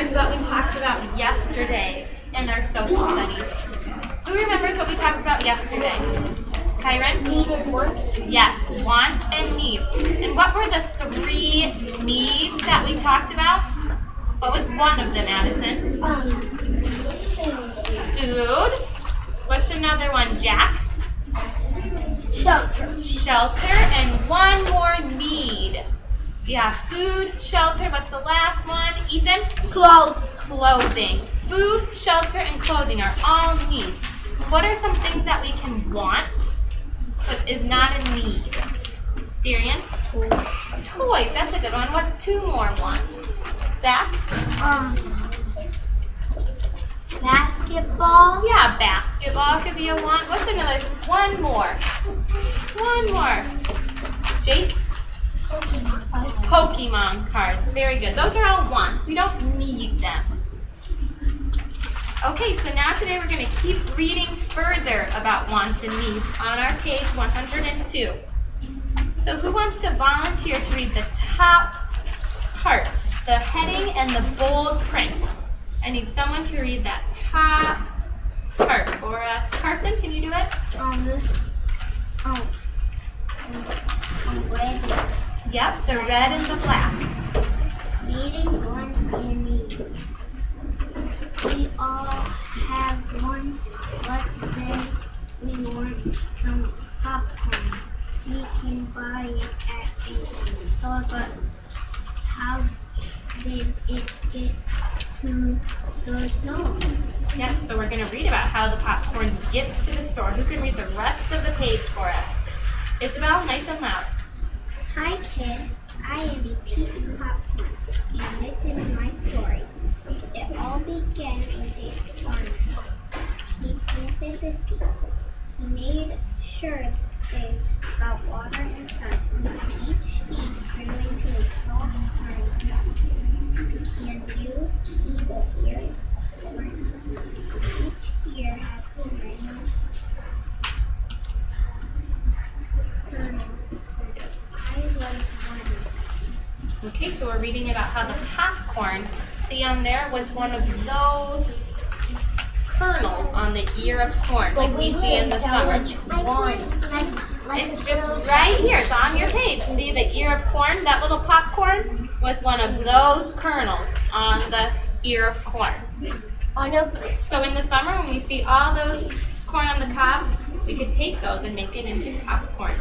remembers what we talked about yesterday in our social studies? Who remembers what we talked about yesterday? Kyron? Need and wants. Yes, wants and needs. And what were the 3 needs that we talked about? What was one of them, Addison? Food. What's another one, Jack? Shelter. Shelter. And one more need. Yeah, food, shelter. What's the last one? Ethan? Clothes. Clothing. Food, shelter, and clothing are all needs. What are some things that we can want but is not a need? Darian? Toys. That's a good one. What's 2 more wants? Zach? Basketball. Yeah, basketball could be a want. What's another? One more. Jake? Pokemon cards. Very good. Those are all wants. We don't need them. Okay, so now today we're going to keep reading further about wants and needs on our page 102. So who wants to volunteer to read the top part, the heading and the bold print? I need someone to read that top part for us. Carson, can you do it? Red. Yep, the red and the black. Needing wants and needs. We all have wants. Let's say we want some popcorn. We can buy it at a store, but how did it get to the store? Yes, so we're going to read about how the popcorn gets to the store. Who can read the rest of the page for us? Isabel, nice and loud. Hi kids, I am a piece of popcorn, and this is my story. It all began with a farmer. He planted the seeds. He made sure they got water and sun until each seed grew into a tall pine. And you see the ears of corn. Each ear has a ring kernels. I was one. Okay, so we're reading about how the popcorn, see on there, was one of those kernels on the ear of corn, like we see in the summer. It's just right here, it's on your page. See the ear of corn, that little popcorn was one of those kernels on the ear of corn. So in the summer when we see all those corn on the cobs, we could take those and make it into popcorn.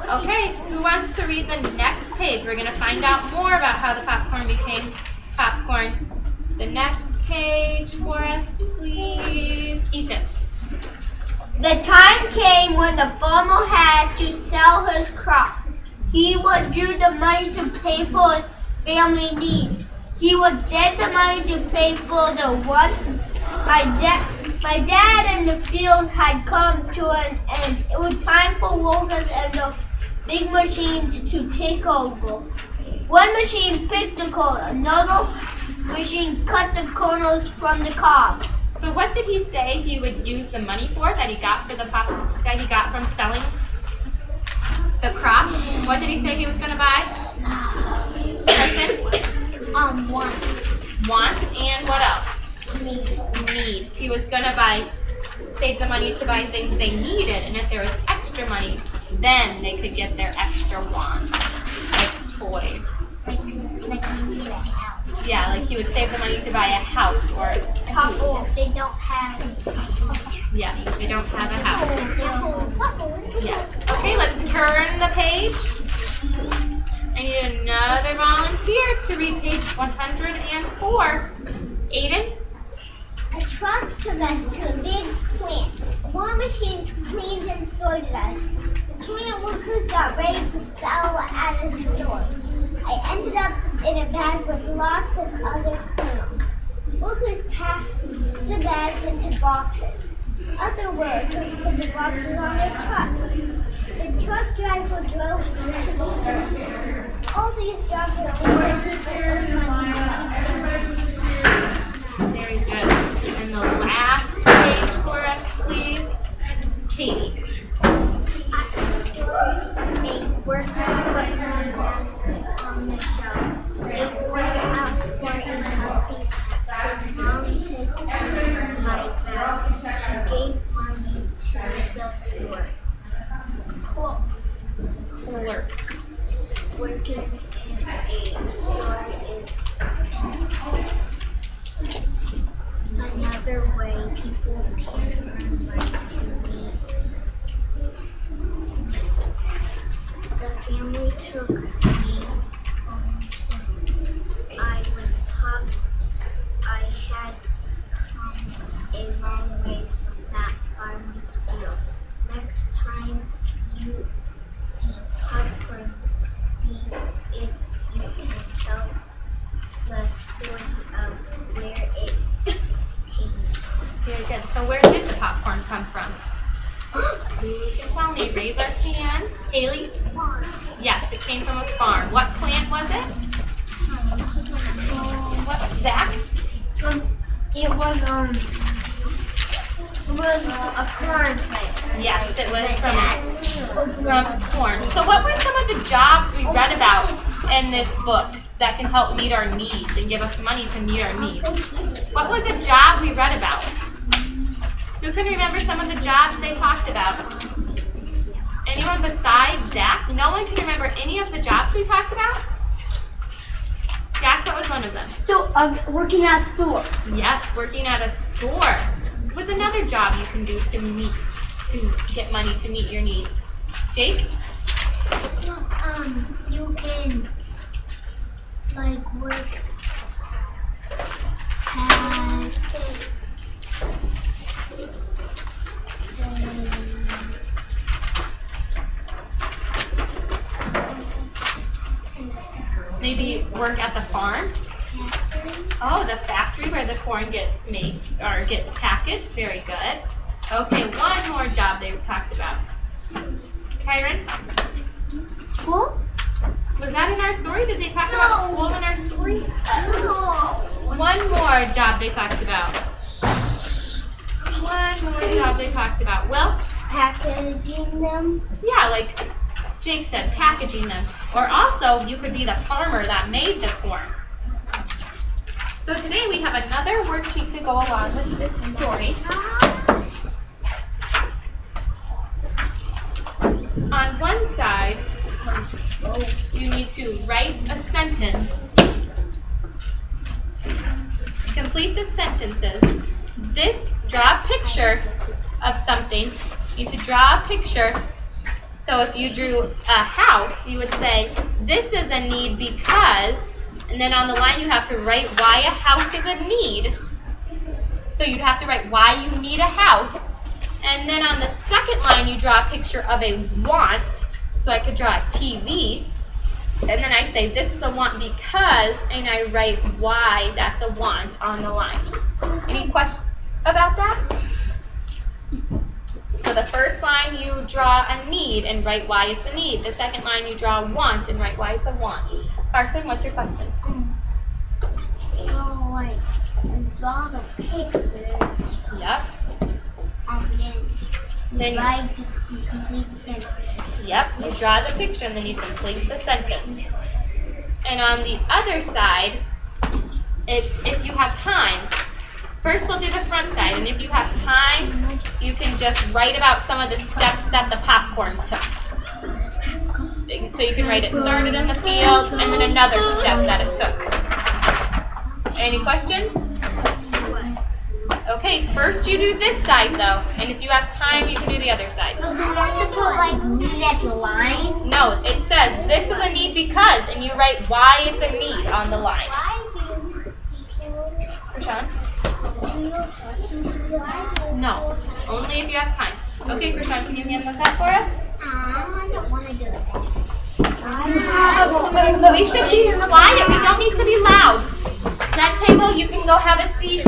Okay, who wants to read the next page? We're going to find out more about how the popcorn became popcorn. The next page for us, please. Ethan. The time came when the farmer had to sell his crop. He would use the money to pay for his family needs. He would save the money to pay for the wants. My dad in the field had come to an end. It was time for workers and the big machines to take over. One machine picked the corn, another machine cut the kernels from the cob. So what did he say he would use the money for that he got for the that he got from selling the crop? What did he say he was going to buy? Carson? Wants. Wants and what else? Needs. Needs. He was going to save the money to buy things they needed, and if there was extra money, then they could get their extra wants, like toys. Like we need a house. Yeah, like he would save the money to buy a house or If they don't have. yes, they don't have a house. Yes. Okay, let's turn the page. I need another volunteer to read page 104. Aiden? A truck took us to a big plant. One machine cleaned and sorted us. Plant workers got ready to sell at a store. I ended up in a bag with lots of other kernels. Workers packed the bags into boxes. Other workers put the boxes on a truck. The truck driver drove to the store. All these jobs are only to keep earning money. Very good. And the last page for us, please. Katie. A worker put her down on the shelf. A warehouse for a healthy snack. a story is another way people can learn like to read. The family took me home. I was pumped. I had come a long way from that farm field. Next time you eat popcorn, see if you can tell the story of where it came from. Very good. So where did the popcorn come from? You can tell me. Raise our hand. Haley? Yes, it came from a farm. What plant was it? What? Zach? It was a corn plant. Yes, it was from corn. So what were some of the jobs we read about in this book that can help meet our needs and give us money to meet our needs? What was a job we read about? Who can remember some of the jobs they talked about? Anyone besides Zach? No one can remember any of the jobs we talked about? Jack, what was one of them? Working at a store. Yes, working at a store. What's another job you can do to get money to meet your needs? Jake? You can work at Maybe work at the farm? Oh, the factory where the corn gets made or gets packaged. Very good. Okay, one more job they talked about. Kyron? school. Was that in our story? Did they talk about school in our story? No. One more job they talked about. One more job they talked about. Well, Packaging them. yeah, like Jake said, packaging them. Or also, you could be the farmer that made the corn. So today we have another worksheet to go along with this story. On one side, you need to write a sentence. Complete the sentences. Draw a picture of something. You need to draw a picture. So if you drew a house, you would say, this is a need because, and then on the line you have to write why a house is a need. So you'd have to write why you need a house. And then on the second line, you draw a picture of a want. So I could draw a TV. And then I say, this is a want because, and I write why that's a want on the line. Any questions about that? So the first line, you draw a need and write why it's a need. The second line, you draw a want and write why it's a want. Carson, what's your question? So draw the picture. Yep. And then write to complete the sentence. Yep, you draw the picture and then you complete the sentence. And on the other side, if you have time, first we'll do the front side, and if you have time, you can just write about some of the steps that the popcorn took. So you can write it started in the field, and then another step that it took. Any questions? Okay, first you do this side though, and if you have time, you can do the other side. So do we have to put need at the line? No, it says this is a need because, and you write why it's a need on the line. Krishan? No, only if you have time. Okay, Krishan, can you hand those out for us? I don't want to do it. We should be quiet. We don't need to be loud. That table, you can go have a seat.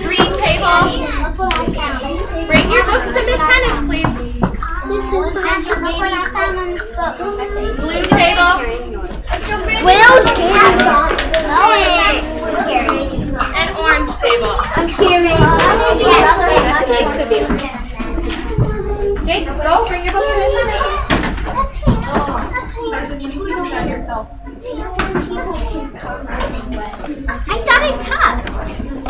Green table. Bring your books to Miss Hennis, please. Blue table. Will's And orange table. I'm carrying. Jake, go bring your book to Miss Hennis. I thought I